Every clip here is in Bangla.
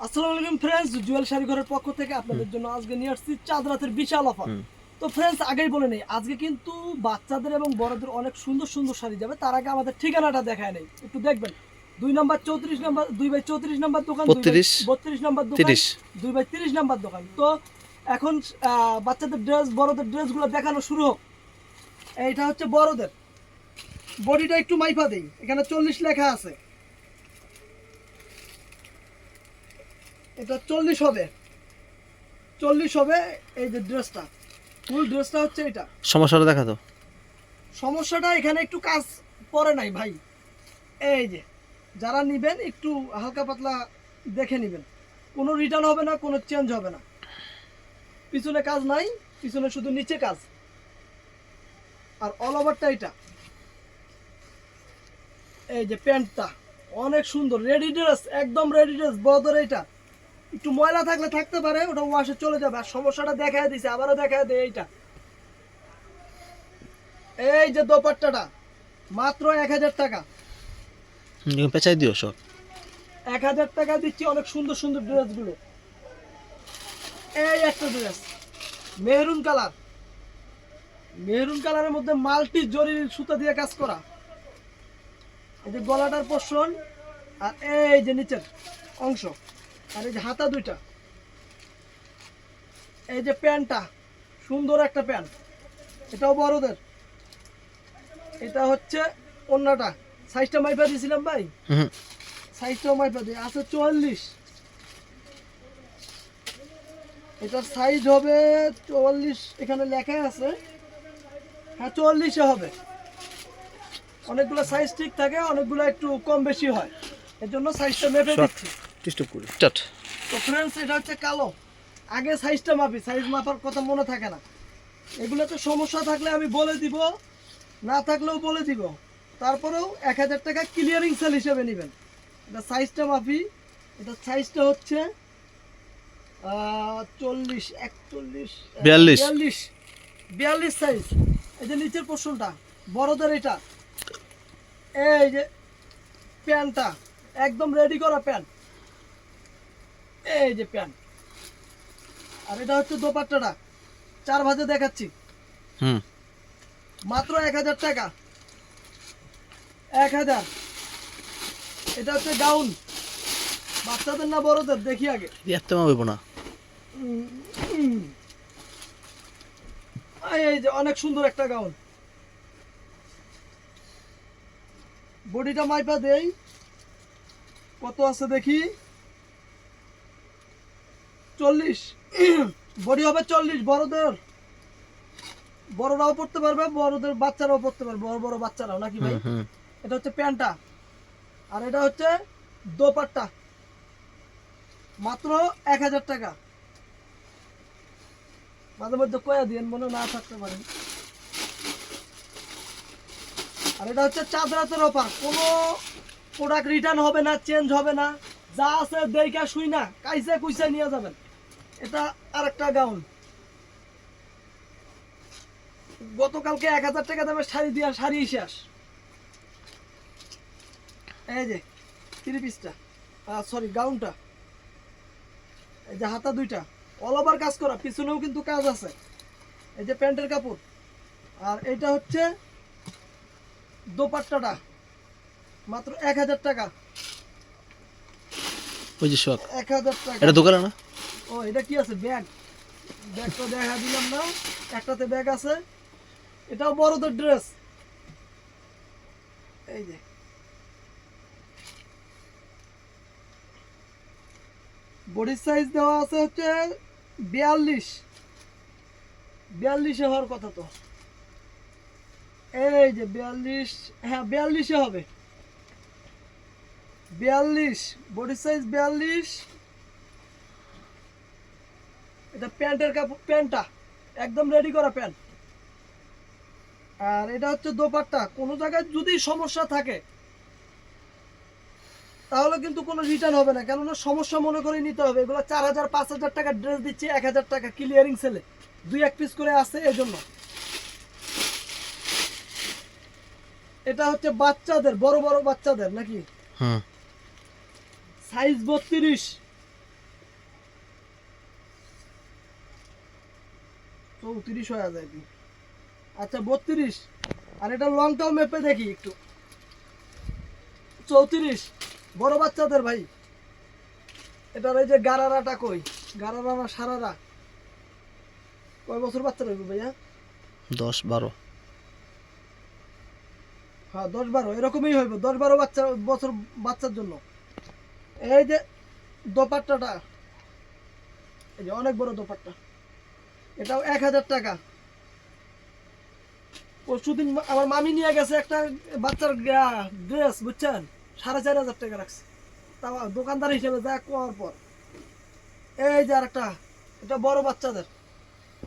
আসসালামু আলাইকুম ফ্রেন্ডস, জুয়েল শাড়ি ঘরের পক্ষ থেকে আপনাদের জন্য আজকে নিয়ে আসছি চাঁদ রাতের বিশাল অফার। তো ফ্রেন্ডস, আগেই বলে নেই আজকে কিন্তু বাচ্চাদের এবং বড়দের অনেক সুন্দর সুন্দর শাড়ি যাবে। তার আগে আমাদের ঠিকানাটা দেখায় নেই, একটু দেখবেন। 2 নম্বর 34 নম্বর 2/34 নম্বর দোকান, 32 নম্বর দোকান, 2/30 নম্বর দোকান। তো এখন বাচ্চাদের ড্রেস, বড়দের ড্রেসগুলো দেখানো শুরু হোক। এইটা হচ্ছে বড়দের বডিটা, একটু মাইপা দেই। এখানে 40 লেখা আছে, এটা 40 হবে, 40 হবে। এই যে ড্রেসটা, ফুল ড্রেসটা হচ্ছে এটা। সমস্যাটা দেখা তো। সমস্যাটা এখানে একটু কাজ পরে নাই ভাই। এই যে যারা নিবেন একটু হালকা পাতলা দেখে নিবেন, কোনো রিটার্ন হবে না, কোনো চেঞ্জ হবে না। পিছনে কাজ নাই, পিছনে শুধু নিচে কাজ। আর অল ওভারটা এটা। এই যে প্যান্টটা অনেক সুন্দর, রেডি ড্রেস, একদম রেডি ড্রেস। বড়দের এটা একটু ময়লা থাকলে থাকতে পারে, ওটা ওয়াশে চলে যাবে। আর সমস্যাটা দেখায় দিছে, আবারও দেখায় দেয়। এইটা, এই যে দোপাট্টাটা মাত্র 1000 টাকা। পেঁচাই দিও সব। 1000 টাকা দিচ্ছি, অনেক সুন্দর সুন্দর ড্রেসগুলো। এই একটা ড্রেস মেহরুন কালার, মেহরুন কালারের মধ্যে মাল্টি জরির সুতা দিয়ে কাজ করা। এই যে গলাটার পোর্শন, আর এই যে নিচের অংশ, আর এই যে হাতা দুইটা। এই যে প্যান্টটা, সুন্দর একটা প্যান্ট, এটাও বড়দের। এটা হচ্ছে ওন্নাটা, সাইজটা মাইপা দিয়েছিলাম ভাই, সাইজটাও মাইপা দিয়ে আছে 44। এটার সাইজ হবে 44, এখানে লেখা আছে। হ্যাঁ, 44-এ হবে। অনেকগুলো সাইজ ঠিক থাকে, অনেকগুলো একটু কম বেশি হয়, এর জন্য সাইজটা মেপে দিচ্ছি। ডিস্টার্ব করি স্টার্ট। তো ফ্রেন্ডস, এটা হচ্ছে কালো। আগে সাইজটা মাপি, সাইজ মাপার কথা মনে থাকে না। এগুলোতে সমস্যা থাকলে আমি বলে দিব, না থাকলেও বলে দিব। তারপরেও 1000 টাকা ক্লিয়ারিং সেল হিসেবে নেবেন। এটা সাইজটা মাপি, এটা সাইজটা হচ্ছে 40, 41, 42, 42 সাইজ। এই যে নিচের পোর্শনটা বড়দের এটা। এই যে প্যান্টটা একদম রেডি করা প্যান্ট, এই যে প্যান্ট। আর এটা হচ্ছে দোপাট্টাটা, 4 ভাঁজে দেখাচ্ছি, মাত্র 1000 টাকা। 1000। এটা হচ্ছে গাউন, বাচ্চাদের না বড়দের দেখি আগে। এত মারবো না। এই যে অনেক সুন্দর একটা গাউন, বডিটা মাইপা দেই কত আছে দেখি। 40 বডি হবে, 40 বড়দের। বড়রাও পড়তে পারবে, বড়দের বাচ্চারাও পড়তে পারবে, বড় বড় বাচ্চারাও, নাকি ভাই? এটা হচ্ছে প্যান্টটা, আর এটা হচ্ছে দোপাট্টা, মাত্র 1000 টাকা। মাঝে মধ্যে কয়া দিন, মনে না থাকতে পারেন। আর এটা হচ্ছে চাঁদ রাতের অফার, কোনো প্রোডাক্ট রিটার্ন হবে না, চেঞ্জ হবে না। যা আছে দেখা শুই না, কাইসে কুইসে নিয়ে যাবেন। এটা আরেকটা গাউন, গতকালকে 1000 টাকা দামের শাড়ি দিয়া শাড়ি শেষ। এই যে 3 পিসটা, সরি গাউনটা। এই যে হাতা দুইটা, অল ওভার কাজ করা, পিছনেও কিন্তু কাজ আছে। এই যে প্যান্টের কাপড়, আর এটা হচ্ছে দোপাট্টাটা, মাত্র 1000 টাকা। ওই যে শখ 1000 টাকা। এটা দোকানে না? ও, এটা কি আছে? ব্যাগ, ব্যাগটা দেখা দিলাম না, একটাতে ব্যাগ আছে। এটাও বড়দের ড্রেস। এই যে বডি সাইজ দেওয়া আছে হচ্ছে 42, 42-এ হওয়ার কথা তো। এই যে 42, হ্যাঁ 42-এ হবে। 42 বডি সাইজ 42। এটা প্যান্টের কাপড়, প্যান্টটা একদম রেডি করা প্যান্ট। আর এটা হচ্ছে দোপাট্টা। কোনো জায়গায় যদি সমস্যা থাকে তাহলে কিন্তু কোনো রিটার্ন হবে না, কেননা সমস্যা মনে করে নিতে হবে। এগুলো 4000 5000 টাকা ড্রেস দিচ্ছে 1000 টাকা ক্লিয়ারিং সেলে, 2-1 পিস করে আছে এই জন্য। এটা হচ্ছে বাচ্চাদের, বড় বড় বাচ্চাদের নাকি, সাইজ 32। 34 হয়ে যায়। আচ্ছা 32, আর এটা লংটাও মেপে দেখি একটু। 34 বড় বাচ্চাদের ভাই। এটার এই যে গারারাটা কই, গারারা না সারারা, কয় বছর বাচ্চা রইব ভাইয়া? 10-12। হ্যাঁ 10-12 এরকমই হইব, 10-12 বছর বাচ্চার জন্য। এই যে দোপাট্টাটা, এই যে অনেক বড় দোপাট্টা, এটাও 1000 টাকা। পরশুদিন আমার মামি নিয়ে গেছে একটা বাচ্চার ড্রেস, বুঝছেন, 4500 টাকা রাখছে, তাও দোকানদার হিসেবে যা কোয়ার পর। এই যে আরেকটা, এটা বড় বাচ্চাদের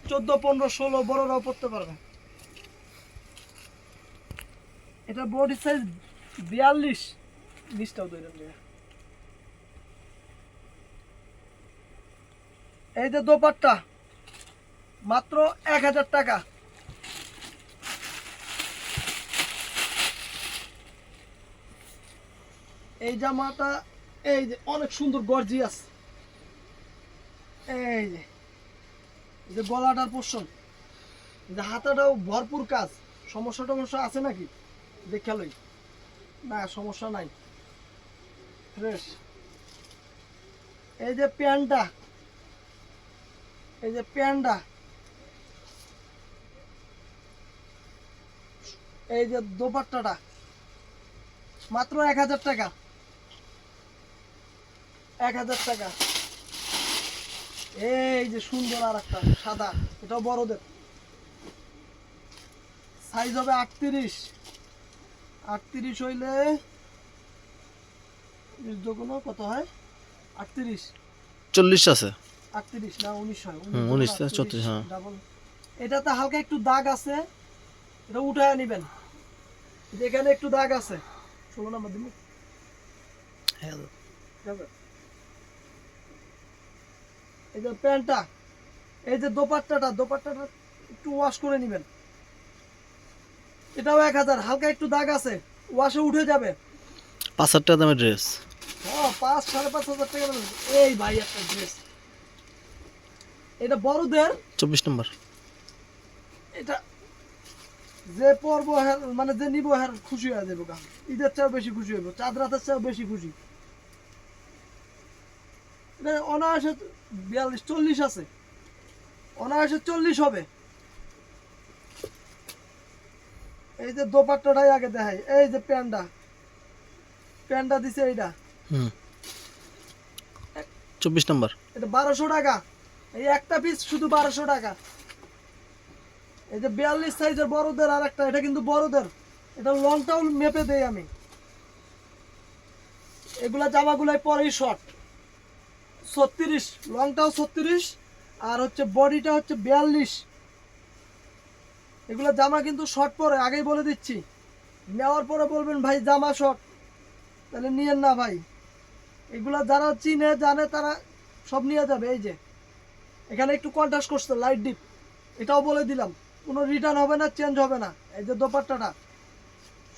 14, 15, 16 বড়রাও পড়তে পারবে। এটা বডি সাইজ 42, নিচটাও ধরে নিয়ে। এই যে দোপাট্টা মাত্র 1000 টাকা। এই জামাটা এই যে অনেক সুন্দর গর্জিয়াস। এই যে এই যে গলাটার পোর্শন, যে হাতাটাও ভরপুর কাজ। সমস্যা আছে নাকি দেখে লই? না সমস্যা নাই, ফ্রেশ। এই যে প্যান্টটা, এই যে প্যান্টটা, এই যে দোপাট্টাটা মাত্র 1000 টাকা। 1000 টাকা। এই যে সুন্দর আর একটা সাদা, এটাও বড়দের, সাইজ হবে 38। 38 হইলে কোনো কত হয়? 38, 40 আছে। 38 না 19 হয়। 19 34, হ্যাঁ। ডাবল। এটাতে হালকা একটু দাগ আছে, এটা উঠায় নেবেন। এখানে একটু দাগ আছে, 16 নাম্বার দিন। এই যে প্যান্টটা, এই যে দোপাট্টাটা একটু ওয়াশ করে নেবেন। এটাও 1000, হালকা একটু দাগ আছে, ওয়াশে উঠে যাবে। 5,000 টাকা দামের ড্রেস। হ্যাঁ 5-5,500 টাকা দাম। এই ভাই একটা ড্রেস, এটা বড়দের 24 নম্বর। এটা যে পরব মানে যে নিব হ্যাঁ খুশি হয়ে যাবো। গা ঈদের চেয়েও বেশি খুশি হইব, চাঁদ রাতের চেয়েও বেশি খুশি। এটা অনায়াসে 42-40 আছে, অনায়াসে 40 হবে। এই যে দোপাট্টাটাই আগে দেখাই। এই যে প্যান্টটা দিছে এইটা 24 নম্বর। এটা 1200 টাকা। এই একটা পিস শুধু 1200 টাকা। এই যে 42 সাইজের বড়দের আর একটা, এটা কিন্তু বড়দের, এটা লংটাও মেপে দেই আমি। এগুলা জামাগুলাই পরেই শর্ট 36, লংটাও 36, আর হচ্ছে বডিটা হচ্ছে 42। এগুলা জামা কিন্তু শর্ট পরে, আগেই বলে দিচ্ছি। নেওয়ার পরে বলবেন ভাই জামা শর্ট, তাহলে নিয়েন না ভাই। এগুলা যারা চিনে জানে তারা সব নিয়ে যাবে। এই যে এখানে একটু কন্ট্রাস্ট করছে লাইট ডিপ, এটাও বলে দিলাম, কোনো রিটার্ন হবে না, চেঞ্জ হবে না। এই যে দোপাট্টাটা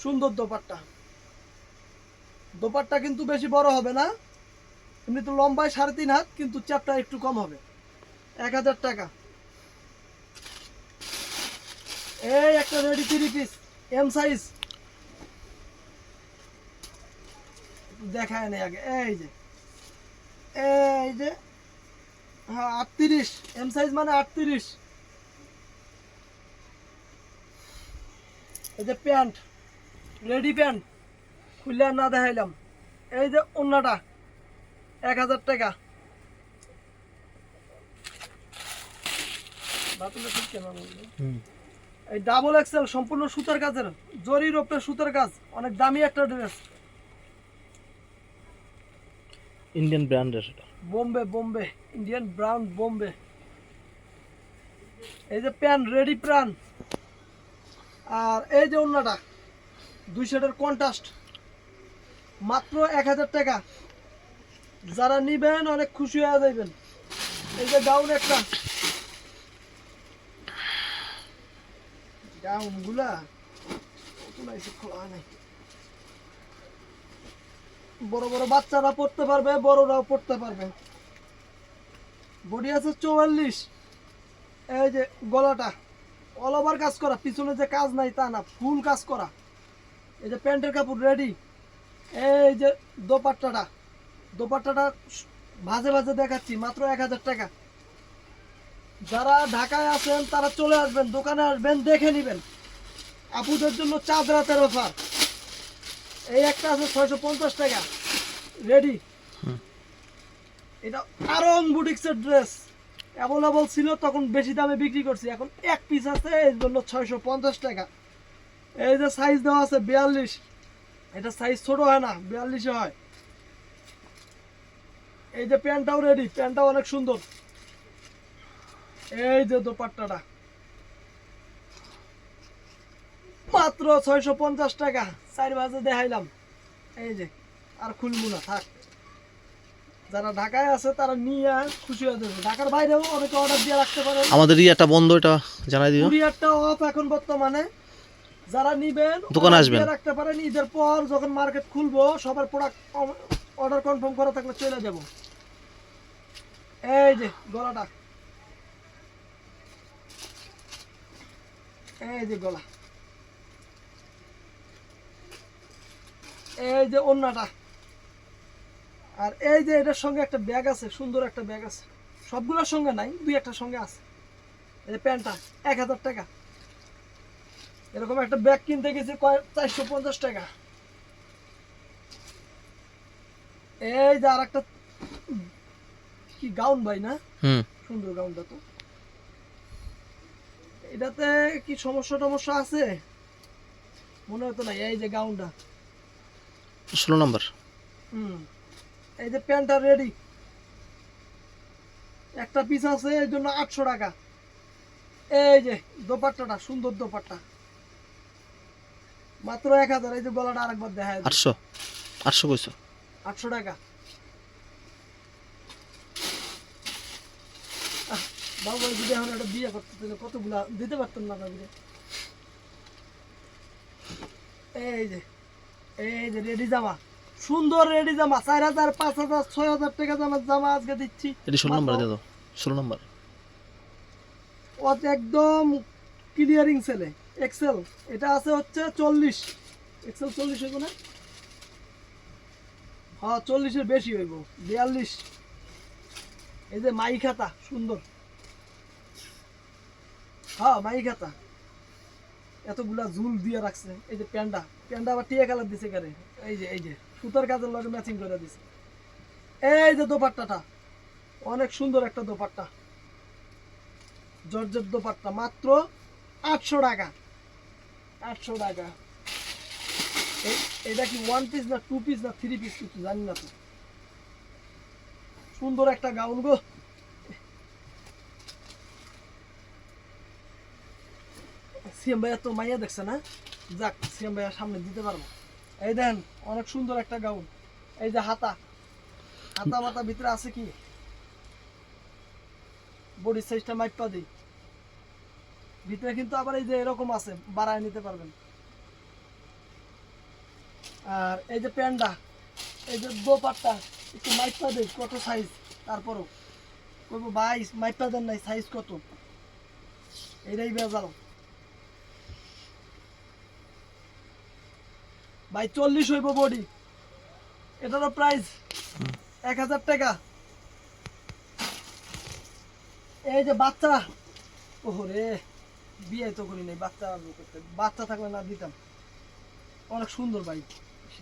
সুন্দর, দোপাট্টা কিন্তু বেশি বড় হবে না, এমনি তো লম্বায় 3.5 হাত, কিন্তু চ্যাপটা একটু কম হবে। 1000 টাকা। এই একটা রেডি 3 পিস এম সাইজ দেখায় নেই আগে। এই যে হ্যাঁ 38, এম সাইজ মানে 38। এই যে প্যান্ট, রেডি প্যান্ট খুললে না দেখাইলাম। এই যে ওন্নাটা 1000 টাকা। এই ডাবল এক্সেল সম্পূর্ণ সুতার কাজের, জরির উপরে সুতার কাজ, অনেক দামি একটা ড্রেস। ইন্ডিয়ান ব্র্যান্ডের এটা। Bombay Indian brown Bombay. এই যে প্যান্ট রেডি প্যান, আর এই যে ওন্নাটা 2 শেডের কন্ট্রাস্ট, মাত্র 1000 টাকা। যারা নিবেন অনেক খুশি হয়ে যাবেন। এই যে গাউন একটা, গাউনগুলা খোলা নাই, বড় বড় বাচ্চারা পড়তে পারবে, বড়রাও পড়তে পারবে। বডি আছে 44, এই যে গলাটা অল ওভার কাজ করা, পিছনে যে কাজ নাই তা না, ফুল কাজ করা। এই যে প্যান্টের কাপড় রেডি। এই যে দোপাট্টাটা, দোপাট্টাটা ভাজে ভাজে দেখাচ্ছি, মাত্র 1000 টাকা। যারা ঢাকায় আছেন তারা চলে আসবেন, দোকানে আসবেন, দেখে নেবেন। আপুদের জন্য চাঁদ রাতের অফার। এই একটা আছে 650 টাকা রেডি। এটা আরং বুটিক্সের ড্রেস অ্যাভেলেবল ছিল, তখন বেশি দামে বিক্রি করছি, এখন এক পিস আছে এর জন্য 650 টাকা। এই যে সাইজ দেওয়া আছে 42, এটা সাইজ ছোট হয় না, 42 হয়। এই যে প্যান্টটাও রেডি, প্যান্টটাও অনেক সুন্দর। এই যে দোপাট্টাটা মাত্র 650 টাকা, 4 বাজে দেখাইলাম। এই যে আর খুলবো না, থাক। যারা ঢাকায় আছে তারা নিয়ে খুশি হয়ে যাবে। ঢাকার বাইরেও অনেকে অর্ডার দিয়ে রাখতে পারেন। আমাদের একটা বন্ধ, এটা জানাই দিও। কুরিয়ারটা অফ এখন বর্তমানে। যারা নিবেন দোকানে order আসবেন। দিয়ে রাখতে পারেন, ঈদের পর যখন মার্কেট খুলবো সবার প্রোডাক্ট অর্ডার কনফার্ম করা থাকলে চলে যাব। এই যে গলাটা, এই যে গলা, এই যে ওড়নাটা, আর এই যে এটার সঙ্গে একটা ব্যাগ আছে, সুন্দর একটা ব্যাগ আছে, সবগুলোর সঙ্গে নাই, দুই একটা সঙ্গে আছে। এই যে প্যান্টটা 1000 টাকা। এরকম একটা ব্যাগ কিনতে গেছি 450 টাকা। এই যে আর একটা কি গাউন ভাই না, সুন্দর গাউনটা তো। এটাতে কি সমস্যা টমস্যা আছে মনে হতো না। এই যে গাউনটা 16 নম্বর। এই যে প্যান্টটা রেডি, একটা পিস আছে এই জন্য 800 টাকা। এই যে দোপাট্টাটা, সুন্দর দোপাট্টা, মাত্র 1000। এই যে গলাটা আরেকবার দেখা যায়, 800 800 কইছো? 800 টাকা। বাবু যদি এখন একটা বিয়ে করতে তাহলে কতগুলা দিতে পারতাম না ভাবি। এই যে, এই যে রেডি জামা, সুন্দর রেডি জামা, 4000 5000 6000 টাকা দামের জামা আজকে দিচ্ছি। এটা 16 নম্বর দিয়ে দাও, 16 নম্বর। একদম ক্লিয়ারিং সেলে এক্সেল। এটা আছে হচ্ছে 40, এক্সেল 40 হইব না? হ্যাঁ 40-এর বেশি হইব, 42। এই যে মাই খাতা সুন্দর, হ্যাঁ মাই খাতা, এতগুলা ঝুল দিয়ে রাখছে। এই যে প্যান্ডা, প্যান্ডা আবার টিয়া কালার দিছে কারে, এই যে এই যে সুতার কাজের লগে ম্যাচিং করে দিছে। এই যে দোপাট্টাটা অনেক সুন্দর একটা দোপাট্টা, জর্জেট দোপাট্টা, মাত্র 800 টাকা। 800 টাকা। এটা কি 1 পিস না 2 পিস না 3 পিস কিছু জানি না তো। সুন্দর একটা গাউন গো। সিএম ভাইয়া তো মাইয়া দেখছে না, যাক সিএম ভাইয়া সামনে দিতে পারবো। এই দেন অনেক সুন্দর একটা গাউন। এই যে হাতা, হাতা মাতা ভিতরে আছে কি, বডি সাইজটা মাইপা দিই, ভিতরে কিন্তু আবার এই যে এরকম আছে, বাড়ায় নিতে পারবেন। আর এই যে প্যান্ডা, এই যে দোপাট্টা একটু মাইপা দেই কত সাইজ, তারপরও বলবো ভাই মাইপা দেন নাই, সাইজ কত, এটাই বেজাল ভাই। 40 হইব বডি, এটারও প্রাইস 1000 টাকা। এই যে বাচ্চা, ওহরে বিয়ে তো করি নাই, বাচ্চা করতে, বাচ্চা থাকলে না দিতাম। অনেক সুন্দর ভাই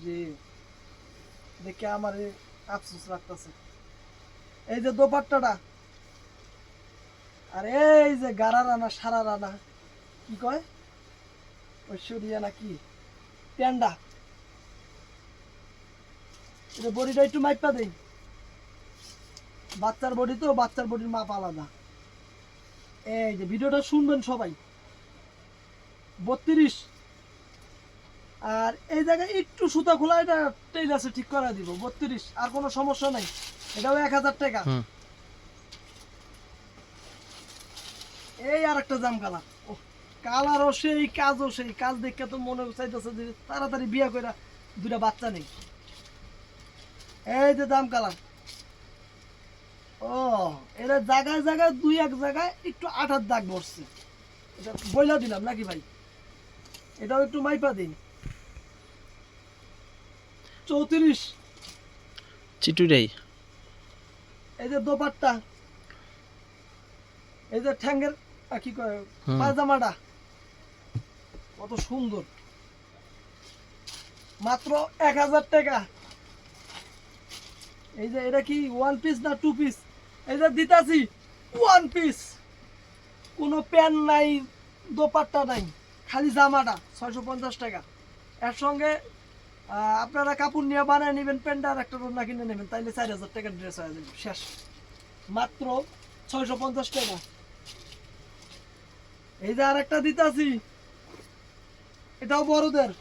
রে, দেখে আমার আফসোস লাগতেছে। এই যে দোপাট্টাটা, আর এই যে গাড়া রানা সারা রানা কি কয় ঐশ্বরিয়া না কি, প্যান্ডা, এটা বডিটা একটু মাইপা দেই, বাচ্চার বডি তো, বাচ্চার বডির মাপ আলাদা। এই যে ভিডিওটা শুনবেন সবাই, 32। আর এই জায়গায় একটু সুতা খোলা, এটা টেইলার্সে ঠিক করা দিব, 32, আর কোনো সমস্যা নাই। এটাও 1000 টাকা। এই আর একটা জাম কালার, কালারও সেই কাজও সেই, কাজ দেখে তো মনে চাইতেছে যে তাড়াতাড়ি বিয়া করে দুটা বাচ্চা নেই। এই যে দাম কালার, ও এই এটা জায়গায় জায়গায় দুই এক জায়গায় একটু আঠার দাগ বসছে, এটা বইলা দিলাম নাকি ভাই, এটাও একটু মাইপা দিন। 34। চিটুইটাই। এই যে দোপাট্টা, এই যে ঠ্যাঙ্গের কি কয় পায়জামাটা কত সুন্দর, মাত্র 1000 টাকা। এই যে এটা কি ওয়ান পিস না টু পিস, এই যে দিতাছি ওয়ান পিস, কোনো প্যান্ট নাই দোপাট্টা নাই, খালি জামাটা 650 টাকা। এর সঙ্গে আপনারা কাপড় নিয়ে বানায় নেবেন, প্যান্ট আর একটা না কিনে নেবেন, তাইলে 4000 টাকার ড্রেস হয়ে যাবে শেষ, মাত্র 650 টাকা। এই যে আর একটা দিতাছি, এটাও বড়দের,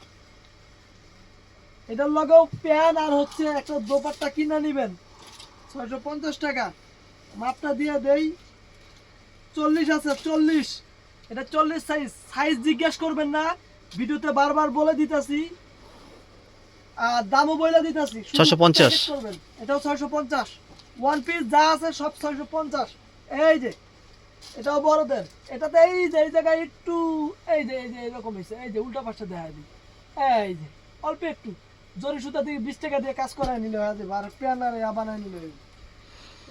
এটার লগেও প্যান্ট আর হচ্ছে একটা দোপাট্টা কিনে নেবেন 650 টাকা। মাপটা দিয়ে দেই 40 আছে, 40, এটা 40 সাইজ। সাইজ জিজ্ঞেস করবেন না, ভিডিওতে বারবার বলে দিতেছি, আর দামও বলে দিতেছি, 650 করবেন। এটাও 650, ওয়ান পিস যা আছে সব 650। এই যে এটাও বড়দের, এটাতে এই যে এই জায়গায় একটু এই যে এরকম হয়েছে, এই যে উল্টা পাশে দেখা দিই, এই যে অল্প একটু জরি সুতা দিয়ে 20 টাকা দিয়ে কাজ করায় নিলে হয়ে যাবে, আর প্যান আর বানায় নিলে হয়ে যাবে।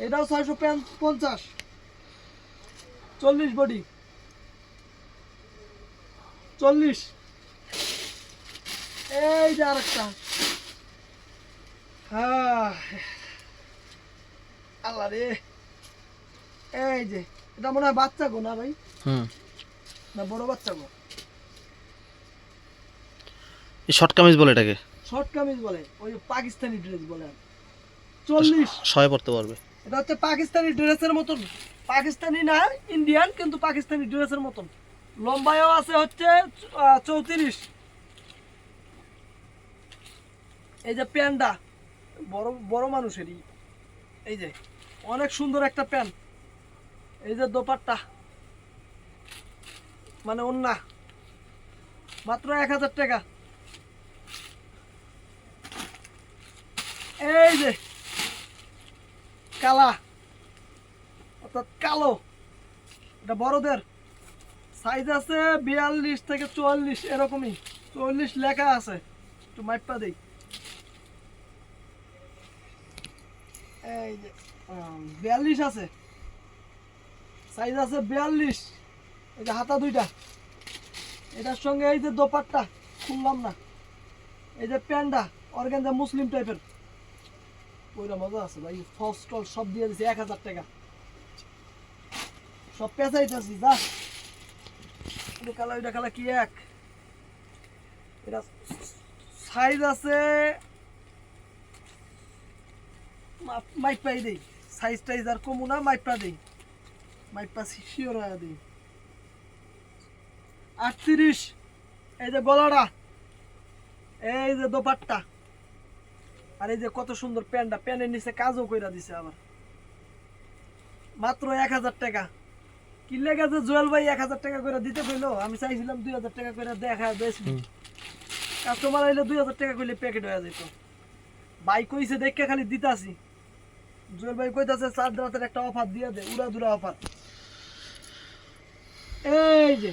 এটাও 650, 40 বডি, 40। এই যে আরেকটা, হ্যাঁ আল্লাহ রে, এই যে এটা মনে হয় বাচ্চা গো না ভাই, না বড় বাচ্চা গো, এই শর্ট কামিজ বলে এটাকে, শর্ট কামিজ বলে, ওই পাকিস্তানি ড্রেস বলে। 40 সবাই পড়তে পারবে। এটা হচ্ছে পাকিস্তানি ড্রেসের মতন, পাকিস্তানি না ইন্ডিয়ান, কিন্তু পাকিস্তানি ড্রেসের মতন। লম্বায়ও আছে হচ্ছে 34। এই যে প্যান্টটা বড় বড় মানুষেরই, এই যে অনেক সুন্দর একটা প্যান্ট। এই যে দোপাট্টা মানে ওন্না, মাত্র 1000 টাকা। এই যে কালা অর্থাৎ কালো, এটা বড়দের, সাইজ আছে 42 থেকে 44, এরকমই 44 লেখা আছে, একটু মাইপা দেই। এই যে 42 আছে, সাইজ আছে 42। এই যে হাতা দুইটা, এটার সঙ্গে এই যে দোপাট্টা খুললাম না, এই যে প্যান্টটা অর্গানজা মুসলিম টাইপের, ওইটা মজা আছে ভাই, ফলস টল সব দিয়ে দিছি 1000 টাকা, সব পেঁচাইতেছি যা। এটা কালা ওইটা কালা কি এক, এটা সাইজ আছে মাইপাই দেই, সাইজ টাইজ আর কমু না, মাইপা দেই, মাইপা শিওর হয়ে দেই। 38। এই যে গলাটা, এই যে দোপাট্টা, আর এই যে কত সুন্দর প্যান্টটা, প্যান্টের নিচে কাজও কইরা দিছে আবার, মাত্র 1000 টাকা। কি লেগেছে জুয়েল ভাই 1000 টাকা করে দিতে কইলো, আমি চাইছিলাম 2000 টাকা করে দেখা বেশি, কাস্টমার আইলে 2000 টাকা কইলে প্যাকেট হয়ে যেত। ভাই কইছে দেখে খালি দিতাছি, জুয়েল ভাই কইতাছে 4 রাতের একটা অফার দিয়ে দে, উড়া দুরা অফার। এই যে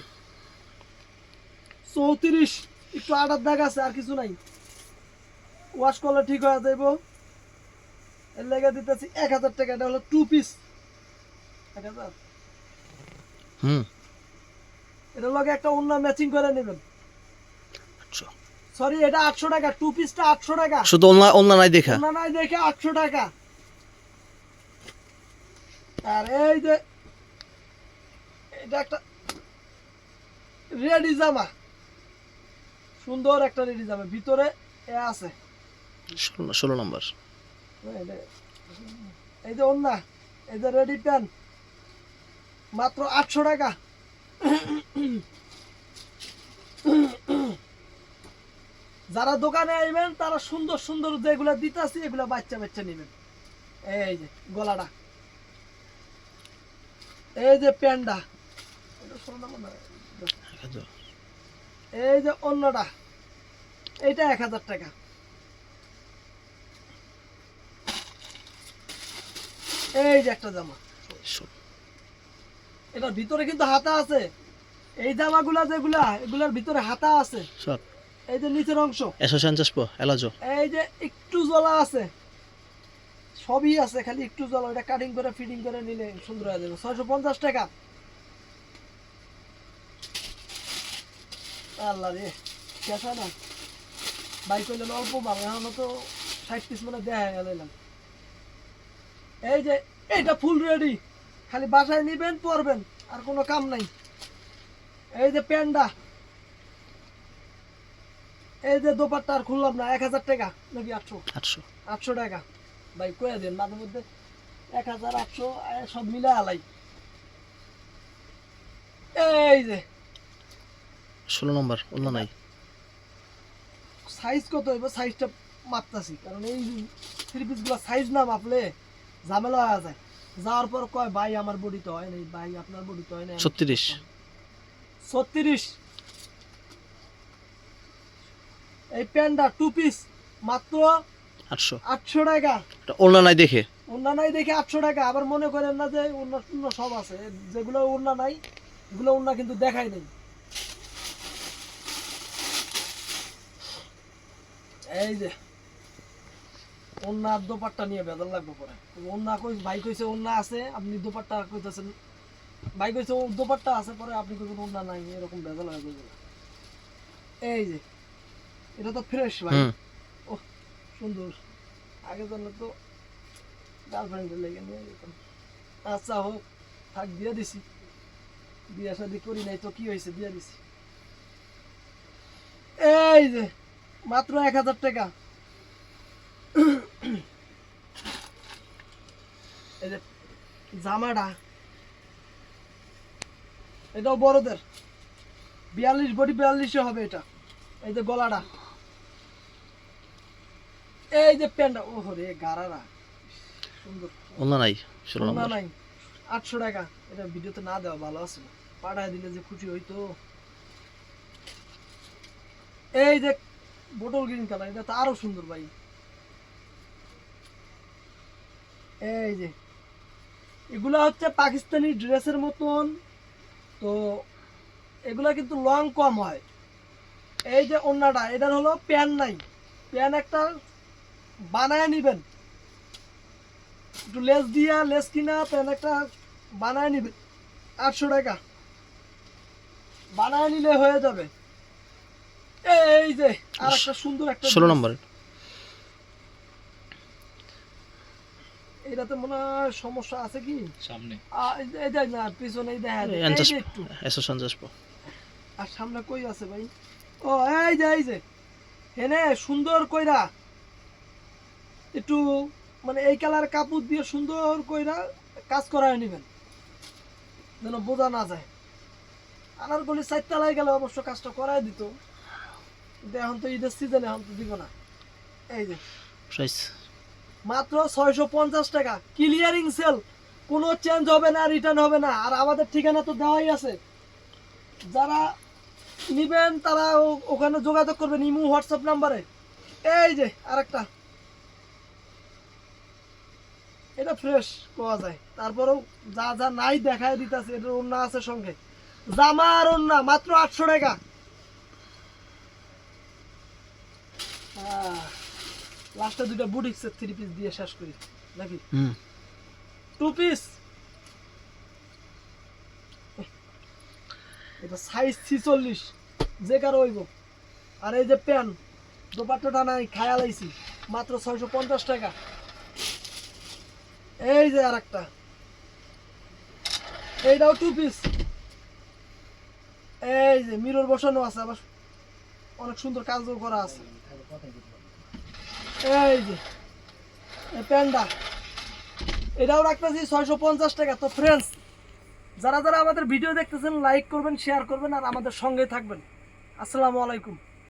34, একটু আটার দাগ আছে আর কিছু নাই, ওয়াশ করলে ঠিক হয়ে যাইব। এর লেগে দিতেছি 1000 টাকা, এটা হলো 2 পিস 1000। এটার লগে একটা অন্য ম্যাচিং করে নেবেন। সরি এটা 800 টাকা, 2 পিসটা 800 টাকা, শুধু অন্য নাই দেখা, অন্য নাই দেখে 800 টাকা। আর এই যে এটা একটা রেডি জামা, সুন্দর একটা রেডি জামা, ভিতরে এ আছে 16 নম্বর। এই যে অন্য, এই যে রেডি প্যান্ট, মাত্র 800 টাকা। যারা দোকানে আইবেন তারা সুন্দর সুন্দর যেগুলা দিতেছি এগুলা বাচ্চা বাচ্চা নেবেন। এই যে গলাটা, এই যে প্যান্টটা, এই যে অন্যটা, এইটা 1000 টাকা। এই যে একটা জামা, এটার ভিতরে কিন্তু হাতা আছে। এই জামাগুলা যেগুলা এগুলার ভিতরে হাতা আছে। সব এই যে নিচের অংশ, 150 po এলাজো। এই যে একটু জলা আছে, সবই আছে, খালি একটু জলা। এটা কাটিং করে ফিটিং করে নিলে সুন্দর হয়ে যাবে। 650 টাকা। আল্লাহ রে, কেসা না বাইক হইলে অল্প পাবে, এখন তো 60 পিস মানে দেখা গেলাম। এই যে এটা ফুল রেডি, খালি বাসায় নিবেন পরবেন, আর কোনো কাম নাই। এই যে প্যান্ডা, এই যে দোপাট্টা আর খুললাম না, 1000 টাকা নাকি 800 টাকা। ভাই কয়ে দেন মাঝে মধ্যে 1800 সব মিলে আলাই। এই যে 16 নম্বর অন্য নাই। সাইজ কত হইব, সাইজটা মাপতাছি, কারণ এই থ্রি পিস গুলো সাইজ না মাপলে ঝামেলা হয়ে যায়। যাওয়ার পর কয় ভাই আমার বডি তো হয় নাই, ভাই আপনার বডি তো হয় নাই। 36 এই প্যান্ডা 2 পিস মাত্র 800 টাকা। এটা অন্য নাই দেখে, ওন্না নাই দেখে 800 টাকা। আবার মনে করেন না যে ওন্না শূন্য সব আছে, যেগুলো ওন্না নাই এগুলো ওন্না কিন্তু দেখাই নেই। এই যে ওন্নার দোপাট্টা নিয়ে বেদল লাগবে পরে। ওন্না কই ভাই কইছে ওন্না আছে, আপনি দোপাট্টা কইতাছেন। ভাই কইছে ও দোপাট্টা আছে, পরে আপনি কইছেন ওন্না নাই, এরকম বেদল হয়ে যাবে। এই যে এটা তো ফ্রেশ ভাই। ও সুন্দর, আগে জানলে তো গার্লফ্রেন্ডের লেগে নিয়ে যেতাম। আচ্ছা হোক, থাক, দিয়ে দিছি। বিয়ে শাদি করি নাই তো কি হয়েছে, দিয়ে দিছি। এই যে মাত্র 1000 টাকা। এই যে জামাটা, এটাও বড়দের 42 বডি 42 হবে এটা। এই যে গলাটা, এই যে প্যান্টটা, ওহ রে গারারা সুন্দর। অন্য নাই 16 না নম্বর। নাই 800 টাকা। এটা ভিডিওতে না দেওয়া ভালো আছে, পাঠায় দিলে যে খুশি হইতো। এই যে বোতল গ্রিন কালার, এটা তো আরো সুন্দর ভাই। এই যে এগুলা হচ্ছে পাকিস্তানি ড্রেসের মতন, তো এগুলা কিন্তু লং কম হয়। এই যে ওন্নাটা, এটার হলো প্যান নাই, প্যান একটা বানায় নিবেন, একটু লেস দিয়া লেস কিনা প্যান একটা বানায় নিবেন। 800 টাকা বানায় নিলে হয়ে যাবে। এই যে আর একটা সুন্দর একটা 16 নম্বর। এটাতে মনে হয় সমস্যা আছে কি সামনে এই যে না পিছনে দেখা যায়, এই যে একটু 150 po। আর সামনে কই আছে ভাই? ও এই যে হেনে সুন্দর কইরা একটু মানে এই কালার কাপড় দিয়ে সুন্দর কইরা কাজ করায় নেবেন, যেন বোঝা না যায়। আনারকলি 4 তলায় গেলে অবশ্য কাজটা করায় দিত, কিন্তু এখন তো ঈদের সিজনে এখন তো দিব না। এই যে প্রাইস মাত্র 650 টাকা, ক্লিয়ারিং সেল, কোনো চেঞ্জ হবে না, রিটার্ন হবে না। আর আমাদের ঠিকানা তো দেওয়াই আছে, যারা নিবেন তারা ওখানে যোগাযোগ করবেন ইমো হোয়াটসঅ্যাপ নাম্বারে। এই যে আরেকটা, এটা ফ্রেশ পাওয়া যায়, তারপরেও যা যা নাই দেখায় দিতেছে। এটা ওন্না আছে সঙ্গে, জামা আর ওন্না মাত্র 800 টাকা। লাস্টে দুটো বুটিক্সের 3 পিস দিয়ে শেষ করি নাকি? 2 পিস, এটা সাইজ 46, যে কারো হইব। আর এই যে প্যান দোপাট্টাটা নাই, খায়া লাইছি, মাত্র 650 টাকা। এই যে আরেকটা, এইটাও 2 পিস। এই যে মিরর বসানো আছে, আবার অনেক সুন্দর কাজও করা আছে। এই যে প্যান্ডা, এটাও রাখতেছি 650 টাকা। তো ফ্রেন্ডস, যারা যারা আমাদের ভিডিও দেখতেছেন লাইক করবেন, শেয়ার করবেন, আর আমাদের সঙ্গে থাকবেন। আসসালামু আলাইকুম।